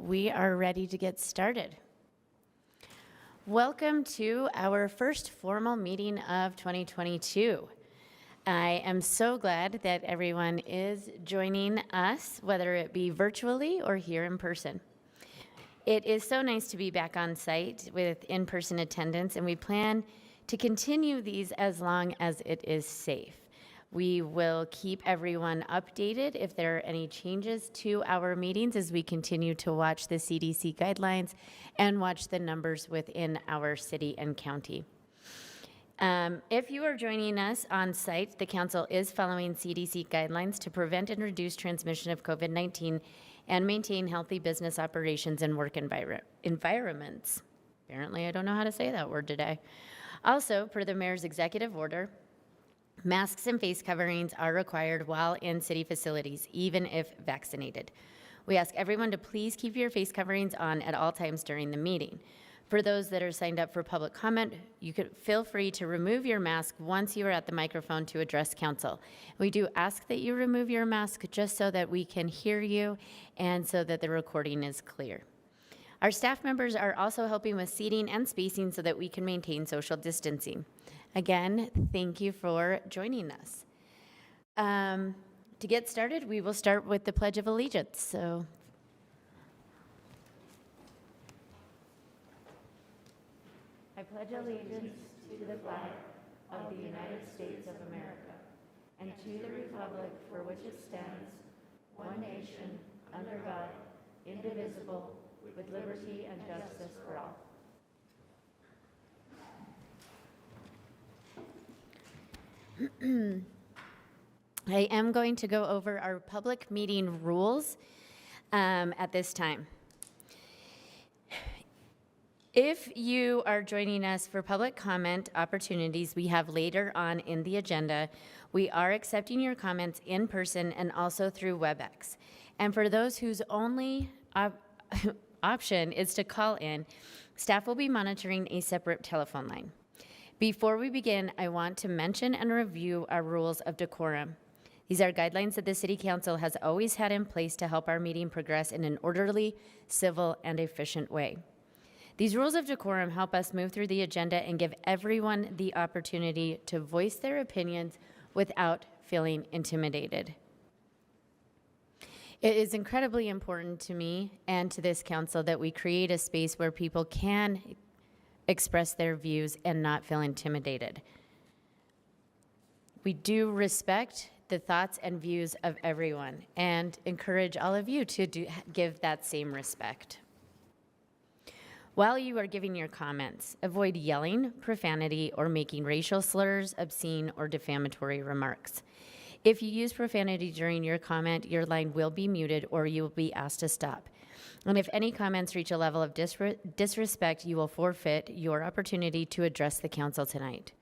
we are ready to get started. Welcome to our first formal meeting of 2022. I am so glad that everyone is joining us, whether it be virtually or here in person. It is so nice to be back on site with in-person attendance, and we plan to continue these as long as it is safe. We will keep everyone updated if there are any changes to our meetings as we continue to watch the CDC guidelines and watch the numbers within our city and county. If you are joining us on site, the council is following CDC guidelines to prevent and reduce transmission of COVID-19 and maintain healthy business operations and work environments. Apparently, I don't know how to say that word today. Also, per the mayor's executive order, masks and face coverings are required while in city facilities, even if vaccinated. We ask everyone to please keep your face coverings on at all times during the meeting. For those that are signed up for public comment, you can feel free to remove your mask once you are at the microphone to address council. We do ask that you remove your mask just so that we can hear you and so that the recording is clear. Our staff members are also helping with seating and spacing so that we can maintain social distancing. Again, thank you for joining us. To get started, we will start with the Pledge of Allegiance. So, I pledge allegiance to the flag of the United States of America and to the republic for which it stands, one nation, under God, indivisible, with liberty and justice for all. I am going to go over our public meeting rules at this time. If you are joining us for public comment opportunities we have later on in the agenda, we are accepting your comments in person and also through WebEx. And for those whose only option is to call in, staff will be monitoring a separate telephone line. Before we begin, I want to mention and review our rules of decorum. These are guidelines that the City Council has always had in place to help our meeting progress in an orderly, civil, and efficient way. These rules of decorum help us move through the agenda and give everyone the opportunity to voice their opinions without feeling intimidated. It is incredibly important to me and to this council that we create a space where people can express their views and not feel intimidated. We do respect the thoughts and views of everyone and encourage all of you to give that same respect. While you are giving your comments, avoid yelling, profanity, or making racial slurs, obscene, or defamatory remarks. If you use profanity during your comment, your line will be muted or you will be asked to stop. And if any comments reach a level of disrespect, you will forfeit your opportunity to address the council tonight.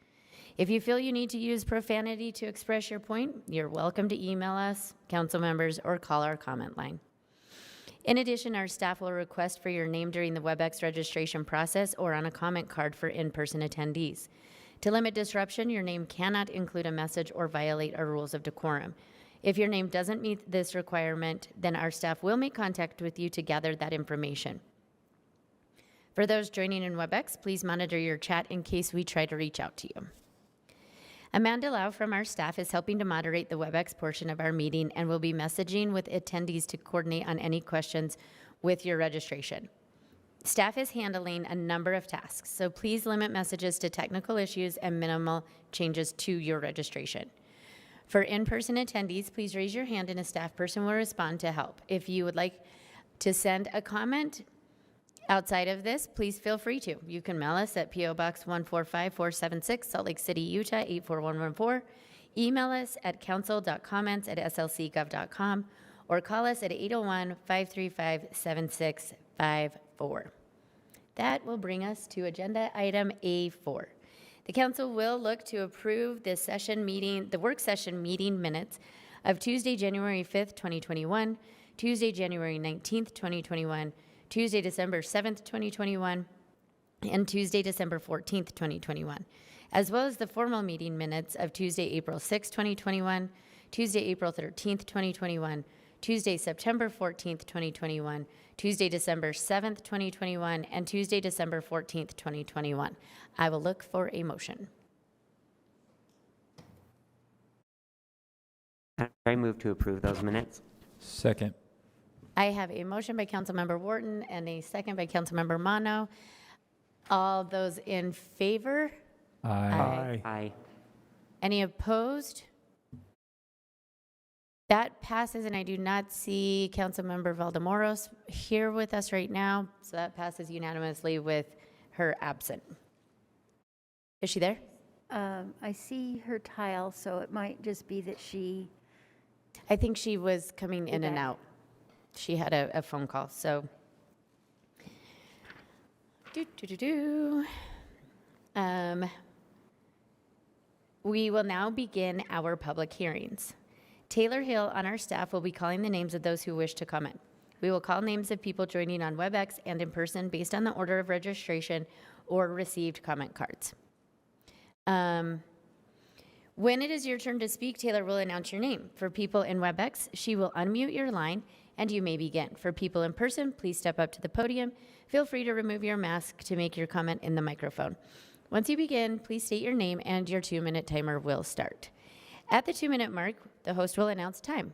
If you feel you need to use profanity to express your point, you're welcome to email us, council members, or call our comment line. In addition, our staff will request for your name during the WebEx registration process or on a comment card for in-person attendees. To limit disruption, your name cannot include a message or violate our rules of decorum. If your name doesn't meet this requirement, then our staff will make contact with you to gather that information. For those joining in WebEx, please monitor your chat in case we try to reach out to you. Amanda Lau from our staff is helping to moderate the WebEx portion of our meeting and will be messaging with attendees to coordinate on any questions with your registration. Staff is handling a number of tasks, so please limit messages to technical issues and minimal changes to your registration. For in-person attendees, please raise your hand and a staff person will respond to help. If you would like to send a comment outside of this, please feel free to. You can mail us at P.O. Box 145476, Salt Lake City, Utah 84114. Email us at council.comments@slcgov.com or call us at 801-535-7654. That will bring us to agenda item A4. The council will look to approve the work session meeting minutes of Tuesday, January 5th, 2021, Tuesday, January 19th, 2021, Tuesday, December 7th, 2021, and Tuesday, December 14th, 2021, as well as the formal meeting minutes of Tuesday, April 6th, 2021, Tuesday, April 13th, 2021, Tuesday, September 14th, 2021, Tuesday, December 7th, 2021, and Tuesday, December 14th, 2021. I will look for a motion. I move to approve those minutes. Second. I have a motion by Councilmember Wharton and a second by Councilmember Mono. All those in favor? Aye. Aye. Any opposed? That passes, and I do not see Councilmember Valdemoros here with us right now, so that passes unanimously with her absent. Is she there? I see her tile, so it might just be that she, I think she was coming in and back. out. She had a phone call, so. We will now begin our public hearings. Taylor Hill on our staff will be calling the names of those who wish to comment. We will call names of people joining on WebEx and in person based on the order of registration or received comment cards. When it is your turn to speak, Taylor will announce your name. For people in WebEx, she will unmute your line and you may begin. For people in person, please step up to the podium. Feel free to remove your mask to make your comment in the microphone. Once you begin, please state your name and your 2-minute timer will start. At the 2-minute mark, the host will announce time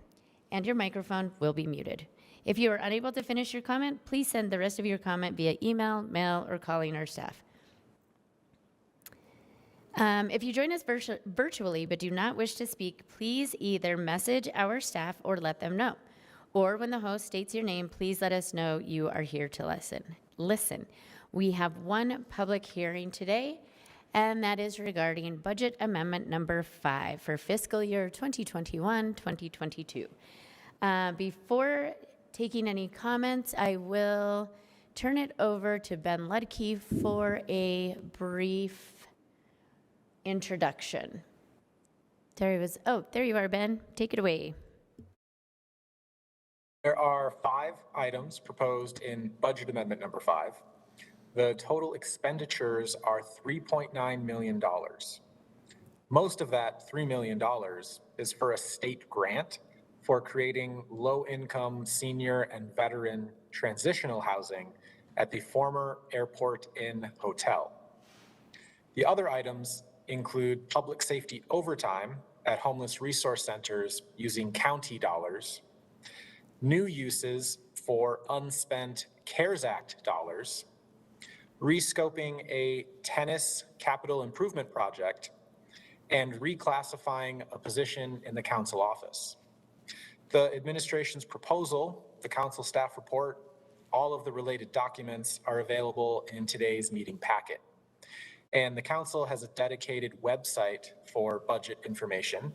and your microphone will be muted. If you are unable to finish your comment, please send the rest of your comment via email, mail, or calling our staff. If you join us virtually but do not wish to speak, please either message our staff or let them know. Or when the host states your name, please let us know you are here to listen. We have one public hearing today, and that is regarding Budget Amendment number 5 for fiscal year 2021-2022. Before taking any comments, I will turn it over to Ben Ludke for a brief introduction. There he was. Oh, there you are, Ben. Take it away. There are 5 items proposed in Budget Amendment number 5. The total expenditures are $3.9 million. Most of that $3 million is for a state grant for creating low-income senior and veteran transitional housing at the former Airport Inn Hotel. The other items include public safety overtime at homeless resource centers using county dollars, new uses for unspent CARES Act dollars, rescoping a tennis capital improvement project, and reclassifying a position in the council office. The administration's proposal, the council staff report, all of the related documents are available in today's meeting packet. And the council has a dedicated website for budget information.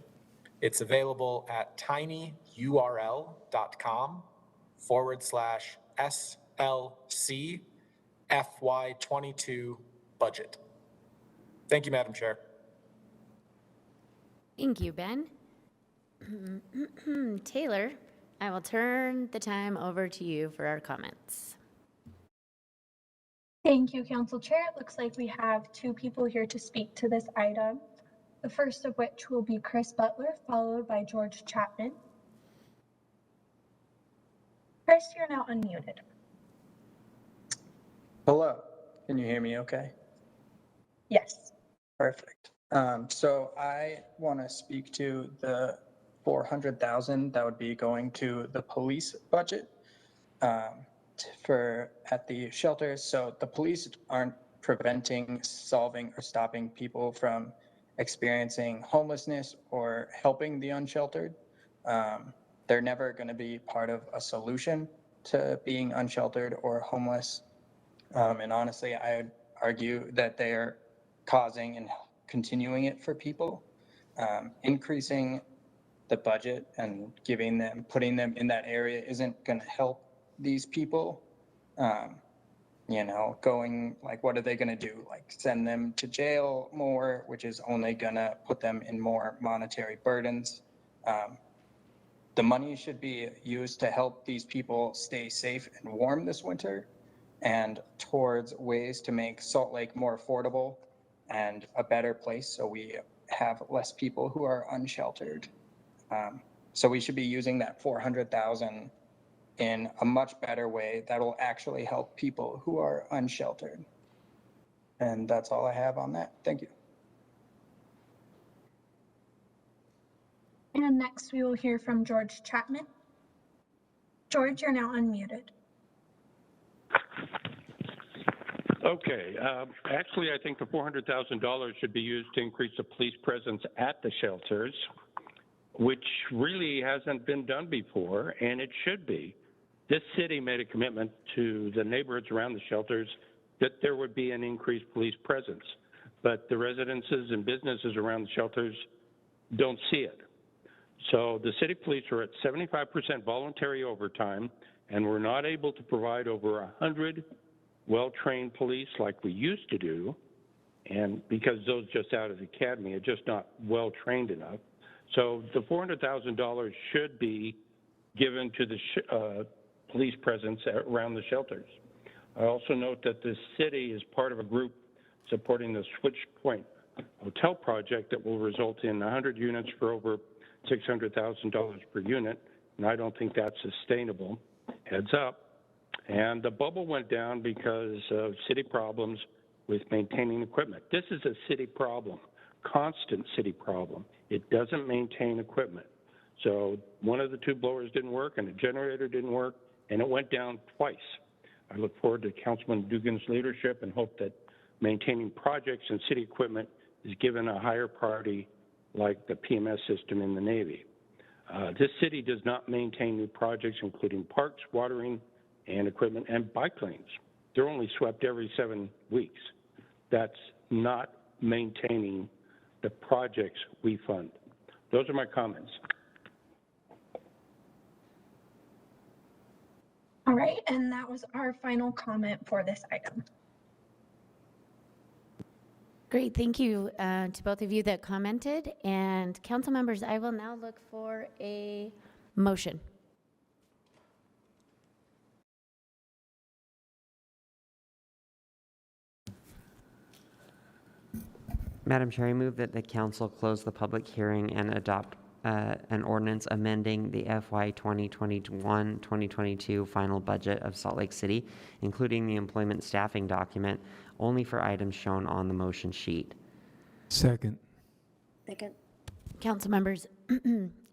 It's available at tinyurl.com/SLC FY22 budget. Thank you, Madam Chair. Thank you, Ben. Taylor, I will turn the time over to you for our comments. Thank you, Council Chair. It looks like we have 2 people here to speak to this item. The first of which will be Chris Butler, followed by George Chapman. Chris, you're now unmuted. Hello, can you hear me okay? Yes. Perfect. So I want to speak to the $400,000 that would be going to the police budget for at the shelters. So the police aren't preventing, solving, or stopping people from experiencing homelessness or helping the unsheltered. They're never going to be part of a solution to being unsheltered or homeless. And honestly, I would argue that they are causing and continuing it for people. Increasing the budget and putting them in that area isn't going to help these people. Going like, what are they going to do? Like send them to jail more, which is only going to put them in more monetary burdens. The money should be used to help these people stay safe and warm this winter, and towards ways to make Salt Lake more affordable and a better place so we have less people who are unsheltered. So we should be using that 400,000 in a much better way that will actually help people who are unsheltered. And that's all I have on that. Thank you. And next we will hear from George Chapman. George, you're now unmuted. Okay. Actually, I think the $400,000 should be used to increase the police presence at the shelters, which really hasn't been done before, and it should be. This city made a commitment to the neighborhoods around the shelters that there would be an increased police presence, but the residences and businesses around the shelters don't see it. So the city police are at 75% voluntary overtime, and we're not able to provide over 100 well-trained police like we used to do, and because those just out of the academy are just not well-trained enough. So the $400,000 should be given to the police presence around the shelters. I also note that the city is part of a group supporting the Switch Point Hotel project that will result in 100 units for over $600,000 per unit, and I don't think that's sustainable. Heads up. And the bubble went down because of city problems with maintaining equipment. This is a city problem, constant city problem. It doesn't maintain equipment. So one of the two blowers didn't work and the generator didn't work, and it went down twice. I look forward to Councilman Dugan's leadership and hope that maintaining projects and city equipment is given a higher priority like the PMS system in the Navy. This city does not maintain new projects, including parks, watering, and equipment, and bike lanes. They're only swept every 7 weeks. That's not maintaining the projects we fund. Those are my comments. All right, and that was our final comment for this item. Great, thank you to both of you that commented. And council members, I will now look for a motion. Madam Chair, I move that the council close the public hearing and adopt an ordinance amending the FY 2021-2022 final budget of Salt Lake City, including the employment staffing document, only for items shown on the motion sheet. Second. Council members,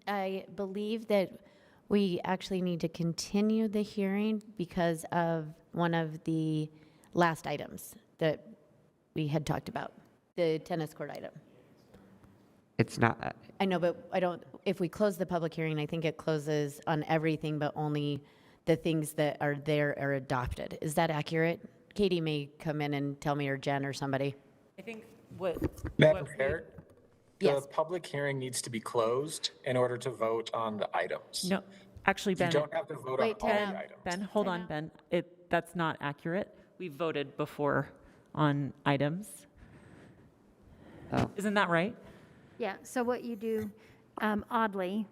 I believe that we actually need to continue the hearing because of one of the last items that we had talked about, the tennis court item. It's not, I know, but I don't, if we close the public hearing, I think it closes on everything, but only the things that are there are adopted. Is that accurate? Katie may come in and tell me, or Jen or somebody. I think what. Madam what Chair, Yes. the public hearing needs to be closed in order to vote on the items. No, actually, You Ben, don't have to vote on Wait, all time the out. items. Ben, hold on, Ben. That's not accurate. We voted before on items. Oh. Isn't that right? Yeah, so what you do, oddly,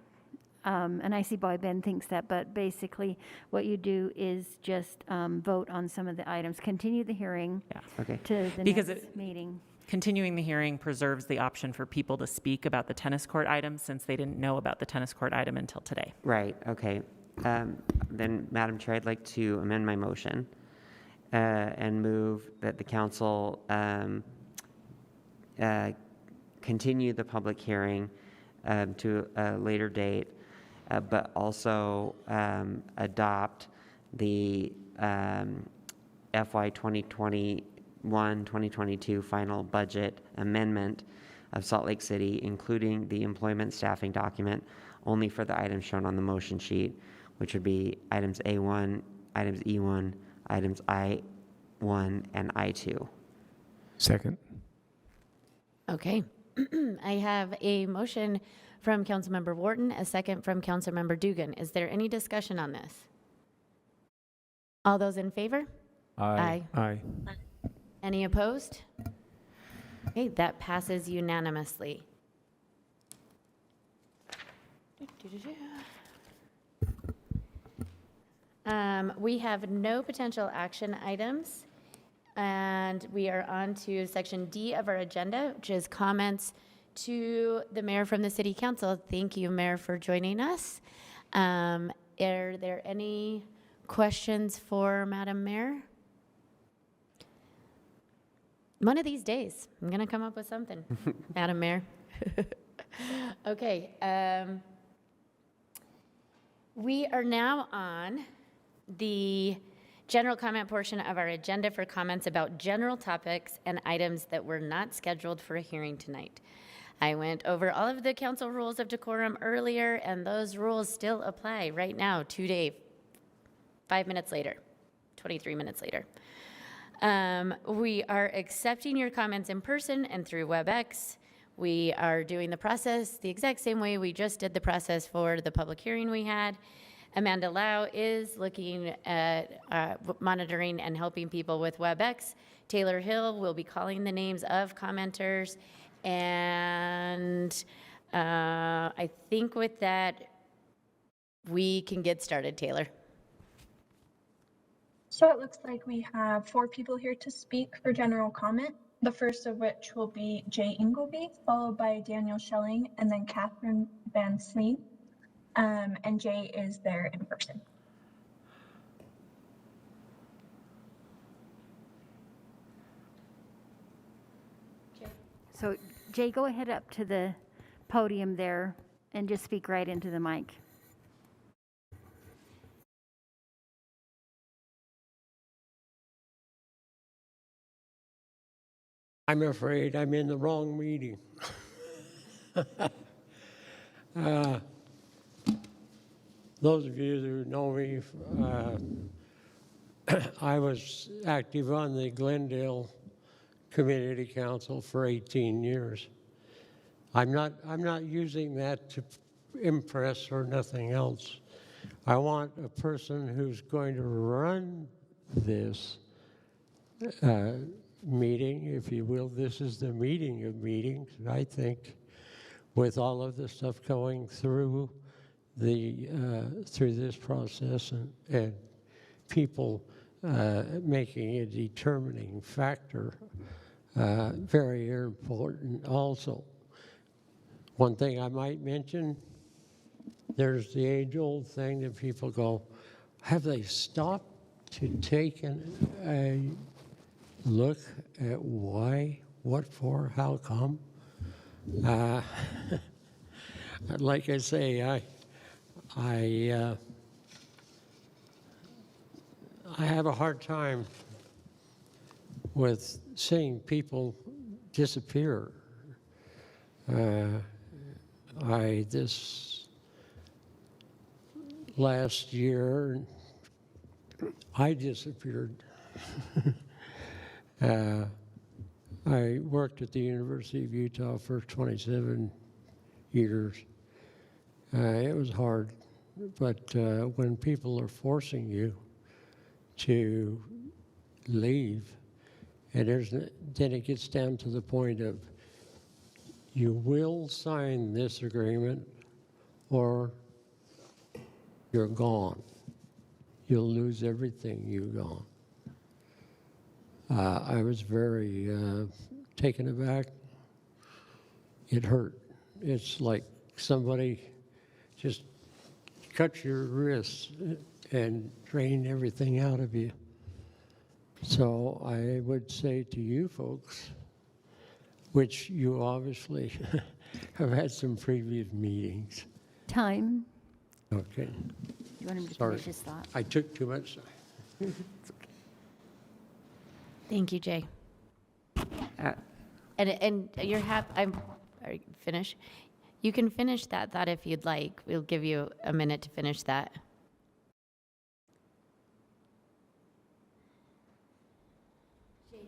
and I see why Ben thinks that, but basically what you do is just vote on some of the items, continue the hearing okay. to the Because next meeting. Continuing the hearing preserves the option for people to speak about the tennis court item since they didn't know about the tennis court item until today. Right, okay. Then, Madam Chair, I'd like to amend my motion and move that the council continue the public hearing to a later date, but also adopt the FY 2021-2022 final budget amendment of Salt Lake City, including the employment staffing document, only for the items shown on the motion sheet, which would be items A1, items E1, items I1, and I2. Second. Okay. I have a motion from Councilmember Wharton, a second from Councilmember Dugan. Is there any discussion on this? All those in favor? Aye. Aye. Any opposed? Okay, that passes unanimously. We have no potential action items, and we are on to section D of our agenda, which is comments to the mayor from the city council. Thank you, Mayor, for joining us. Are there any questions for Madam Mayor? One of these days, I'm going to come up with something, Madam Mayor. Okay. We are now on the general comment portion of our agenda for comments about general topics and items that were not scheduled for a hearing tonight. I went over all of the council rules of decorum earlier, and those rules still apply right now, today, 5 minutes later, 23 minutes later. We are accepting your comments in person and through WebEx. We are doing the process the exact same way we just did the process for the public hearing we had. Amanda Lau is looking at monitoring and helping people with WebEx. Taylor Hill will be calling the names of commenters. And I think with that, we can get started, Taylor. So it looks like we have 4 people here to speak for general comment. The first of which will be Jay Ingleby, followed by Daniel Schelling, and then Catherine Van Sleen. And Jay is there in person. So Jay, go ahead up to the podium there and just speak right into the mic. I'm afraid I'm in the wrong meeting. Those of you who know me, I was active on the Glendale Community Council for 18 years. I'm not using that to impress or nothing else. I want a person who's going to run this meeting, if you will. This is the meeting of meetings, I think, with all of the stuff going through through this process and people making a determining factor. Very important also. One thing I might mention, there's the age-old thing that people go, have they stopped to take a look at why, what for, how come? Like I say, I have a hard time with seeing people disappear. This last year, I disappeared. I worked at the University of Utah for 27 years. It was hard, but when people are forcing you to leave, and then it gets down to the point of you will sign this agreement or you're gone. You'll lose everything you've gone. I was very taken aback. It hurt. It's like somebody just cut your wrists and drain everything out of you. So I would say to you folks, which you obviously have had some previous meetings. Time. Okay. You want him to Sorry. finish his thought? I took too much time. Thank you, Jay. And you're happy. Are you finished? You can finish that thought if you'd like. We'll give you a minute to finish that. Jay,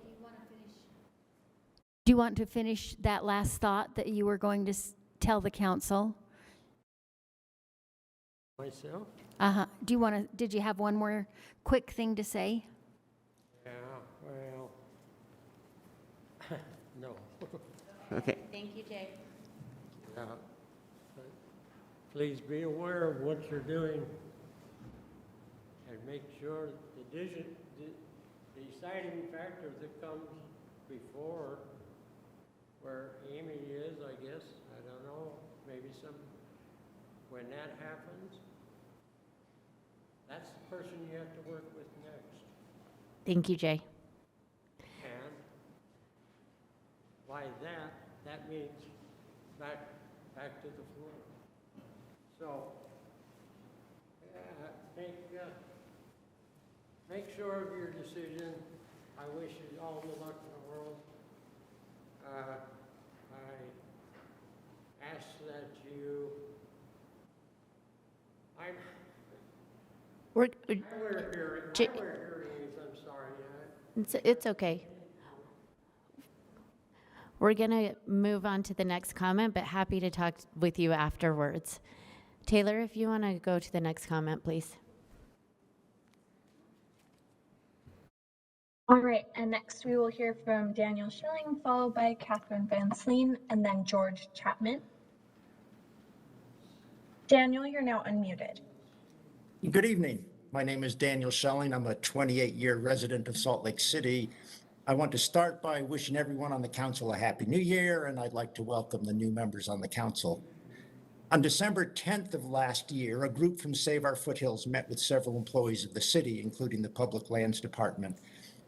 do you want to finish that last thought that you were going to tell the council? Myself? Do you want to? Did you have one more quick thing to say? Yeah, well, no. Okay. Thank you, Jay. But please be aware of what you're doing and make sure the deciding factor that comes before where Amy is, I guess. I don't know, maybe when that happens, that's the person you have to work with next. Thank you, Jay. And by that means back to the floor. So, make sure of your decision. I wish you all the luck in the world. I ask that you, We're, I wear J- hearing aids, I'm sorry. it's okay. We're going to move on to the next comment, but happy to talk with you afterwards. Taylor, if you want to go to the next comment, please. All right, and next we will hear from Daniel Schilling, followed by Catherine Van Sleen, and then George Chapman. Daniel, you're now unmuted. Good evening. My name is Daniel Schelling. I'm a 28-year resident of Salt Lake City. I want to start by wishing everyone on the council a happy new year, and I'd like to welcome the new members on the council. On December 10th of last year, a group from Save Our Foothills met with several employees of the city, including the Public Lands Department.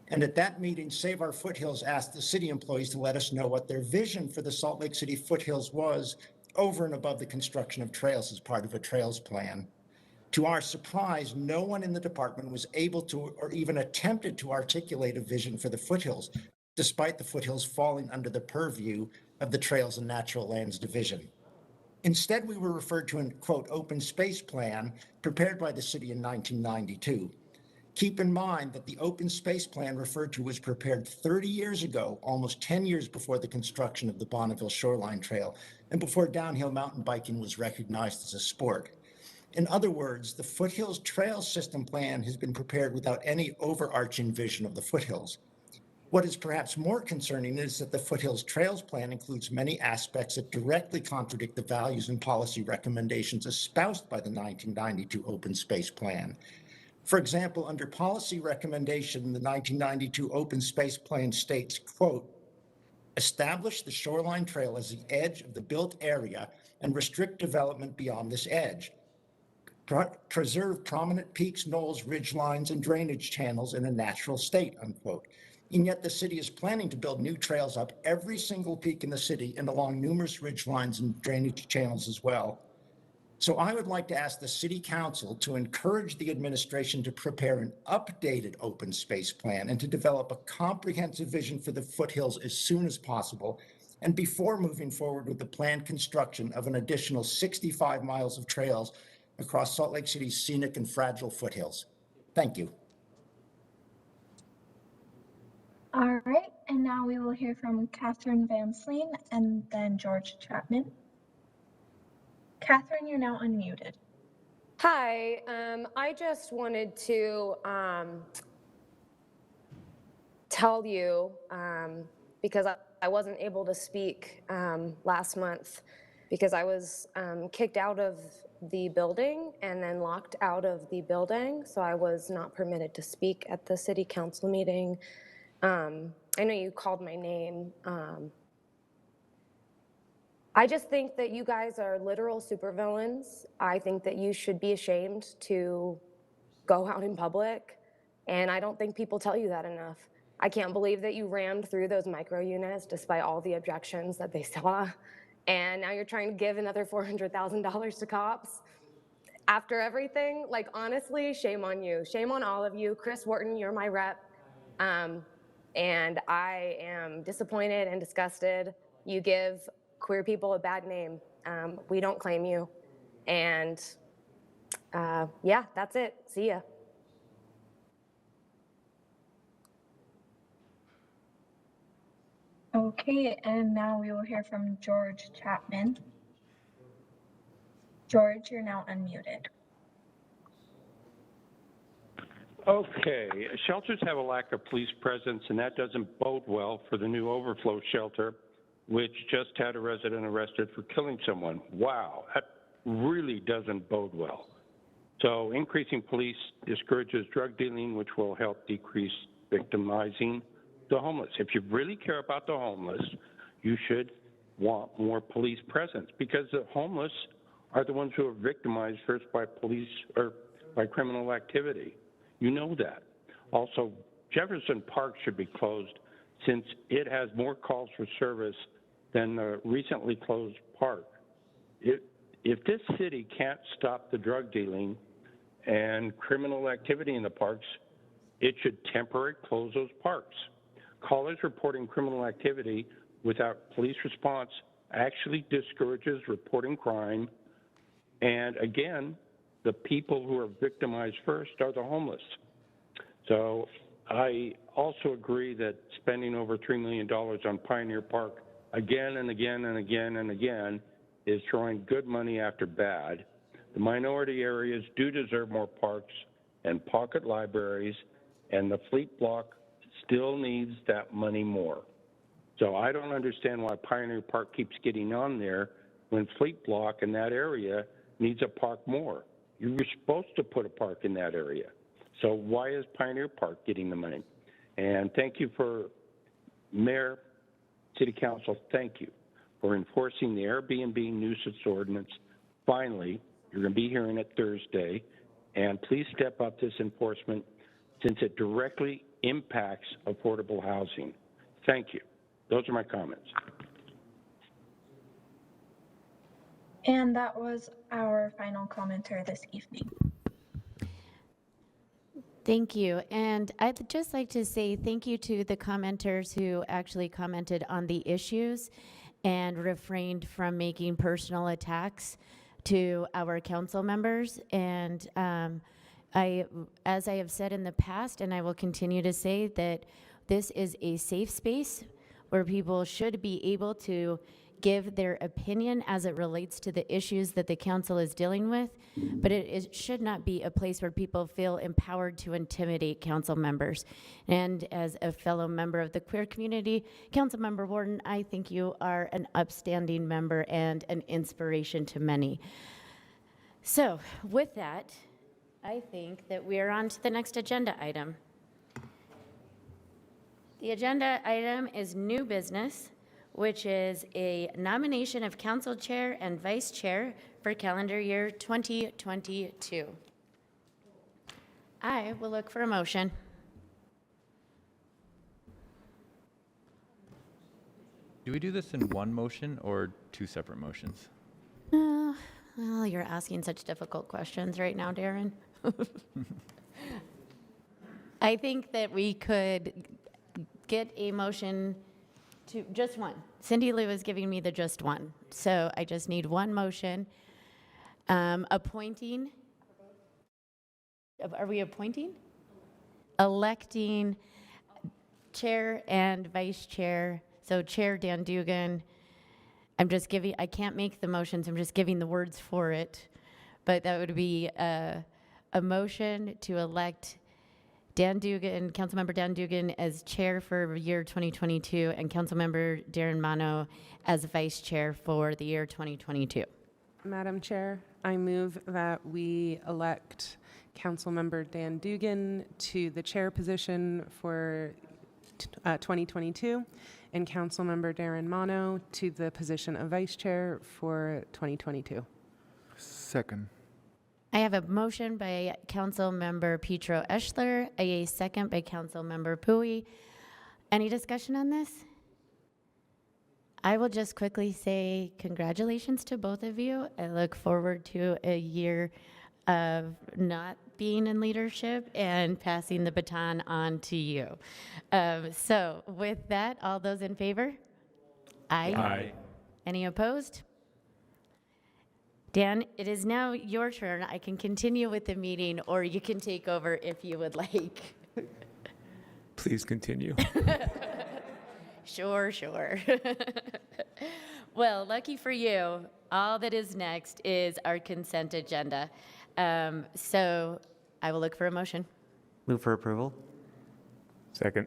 And at that meeting, Save Our Foothills asked the city employees to let us know what their vision for the Salt Lake City foothills was over and above the construction of trails as part of a trails plan. To our surprise, no one in the department was able to or even attempted to articulate a vision for the foothills, despite the foothills falling under the purview of the Trails and Natural Lands Division. Instead, we were referred to an, quote, open space plan prepared by the city in 1992. Keep in mind that the open space plan referred to was prepared 30 years ago, almost 10 years before the construction of the Bonneville Shoreline Trail and before downhill mountain biking was recognized as a sport. In other words, the Foothills Trail System Plan has been prepared without any overarching vision of the foothills. What is perhaps more concerning is that the Foothills Trails Plan includes many aspects that directly contradict the values and policy recommendations espoused by the 1992 Open Space Plan. For example, under policy recommendation, the 1992 Open Space Plan states, quote, establish the shoreline trail as the edge of the built area and restrict development beyond this edge. Preserve prominent peaks, knolls, ridgelines, and drainage channels in a natural state, unquote. And yet the city is planning to build new trails up every single peak in the city and along numerous ridgelines and drainage channels as well. So I would like to ask the city council to encourage the administration to prepare an updated open space plan and to develop a comprehensive vision for the foothills as soon as possible, and before moving forward with the planned construction of an additional 65 miles of trails across Salt Lake City's scenic and fragile foothills. Thank you. All right, and now we will hear from Catherine Van Sleen and then George Chapman. Catherine, you're now unmuted. Hi, I just wanted to tell you, because I wasn't able to speak last month because I was kicked out of the building and then locked out of the building, so I was not permitted to speak at the city council meeting. I know you called my name. I just think that you guys are literal supervillains. I think that you should be ashamed to go out in public, and I don't think people tell you that enough. I can't believe that you rammed through those micro units despite all the objections that they saw, and now you're trying to give another $400,000 to cops. After everything, like honestly, shame on you. Shame on all of you. Chris Wharton, you're my rep, and I am disappointed and disgusted. You give queer people a bad name. We don't claim you. And yeah, that's it. See ya. Okay, and now we will hear from George Chapman. George, you're now unmuted. Okay, shelters have a lack of police presence, and that doesn't bode well for the new overflow shelter, which just had a resident arrested for killing someone. Wow, that really doesn't bode well. So increasing police discourages drug dealing, which will help decrease victimizing the homeless. If you really care about the homeless, you should want more police presence because the homeless are the ones who are victimized first by police or by criminal activity. You know that. Also, Jefferson Park should be closed since it has more calls for service than the recently closed park. If this city can't stop the drug dealing and criminal activity in the parks, it should temporarily close those parks. Callers reporting criminal activity without police response actually discourages reporting crime. And again, the people who are victimized first are the homeless. So I also agree that spending over $3 million on Pioneer Park again and again and again and again is throwing good money after bad. The minority areas do deserve more parks and pocket libraries, and the fleet block still needs that money more. So I don't understand why Pioneer Park keeps getting on there when fleet block in that area needs a park more. You were supposed to put a park in that area. So why is Pioneer Park getting the money? And thank you for Mayor, City Council, thank you for enforcing the Airbnb nuisance ordinance. Finally, you're going to be hearing it Thursday, and please step up this enforcement since it directly impacts affordable housing. Thank you. Those are my comments. And that was our final commenter this evening. Thank you. And I'd just like to say thank you to the commenters who actually commented on the issues and refrained from making personal attacks to our council members. And as I have said in the past, and I will continue to say, that this is a safe space where people should be able to give their opinion as it relates to the issues that the council is dealing with, but it should not be a place where people feel empowered to intimidate council members. And as a fellow member of the queer community, Councilmember Warden, I think you are an upstanding member and an inspiration to many. So with that, I think that we are on to the next agenda item. The agenda item is new business, which is a nomination of council chair and vice chair for calendar year 2022. I will look for a motion. Do we do this in one motion or two separate motions? Well, you're asking such difficult questions right now, Darren. I think that we could get a motion to just one. Cindy Lou is giving me the just one. So I just need one motion. Appointing. Are we appointing? Electing chair and vice chair. So Chair Dan Dugan. I can't make the motions. I'm just giving the words for it. But that would be a motion to elect Dan Dugan, Councilmember Dan Dugan as chair for year 2022 and Councilmember Darren Mano as vice chair for the year 2022. Madam Chair, I move that we elect Councilmember Dan Dugan to the chair position for 2022 and Councilmember Darren Mano to the position of vice chair for 2022. Second. I have a motion by Councilmember Petro Eschler, a second by Councilmember Pui. Any discussion on this? I will just quickly say congratulations to both of you. I look forward to a year of not being in leadership and passing the baton on to you. So with that, all those in favor? Aye. Aye. Any opposed? Dan, it is now your turn. I can continue with the meeting, or you can take over if you would like. Please continue. Sure. Well, lucky for you, all that is next is our consent agenda. So I will look for a motion. Move for approval. Second.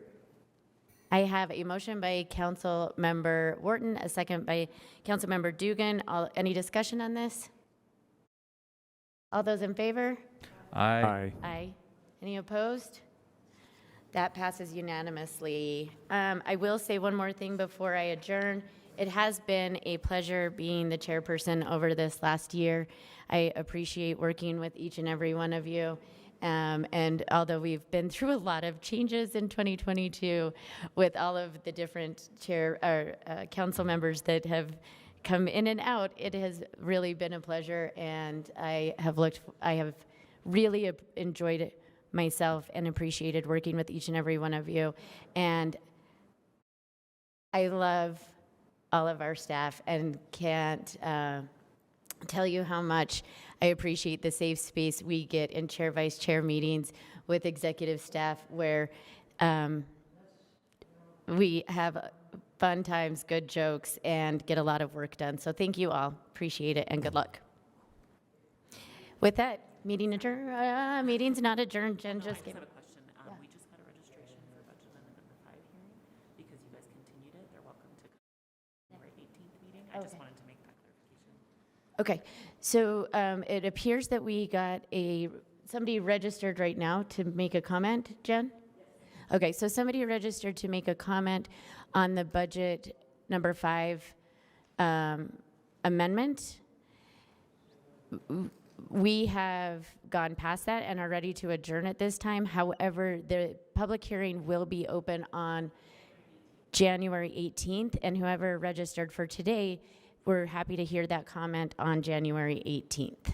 I have a motion by Councilmember Wharton, a second by Councilmember Dugan. Any discussion on this? All those in favor? Aye. Aye. Aye. Any opposed? That passes unanimously. I will say one more thing before I adjourn. It has been a pleasure being the chairperson over this last year. I appreciate working with each and every one of you. And although we've been through a lot of changes in 2022 with all of the different council members that have come in and out, it has really been a pleasure, and I have really enjoyed it myself and appreciated working with each and every one of you. And I love all of our staff and can't tell you how much I appreciate the safe space we get in chair vice chair meetings with executive staff, where we have fun times, good jokes, and get a lot of work done. So thank you all. Appreciate it, and good luck. With that, meeting adjourned. Meeting's not adjourned. Jen just gave. I have a question. We just got a registration for budget amendment number 5 hearing because you guys continued it. They're welcome to come to the 18th meeting. I just wanted to make that clarification. Okay, so it appears that we got somebody registered right now to make a comment, Jen? Yes. Okay, so somebody registered to make a comment on the budget number 5 amendment. We have gone past that and are ready to adjourn at this time. However, the public hearing will be open on January 18th, and whoever registered for today, we're happy to hear that comment on January 18th.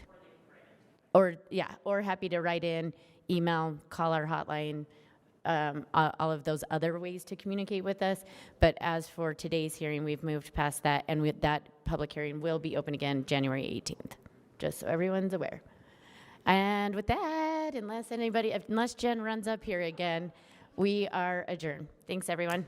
Or happy to write in, email, call our hotline, all of those other ways to communicate with us. But as for today's hearing, we've moved past that, and that public hearing will be open again January 18th, just so everyone's aware. And with that, unless Jen runs up here again, we are adjourned. Thanks, everyone.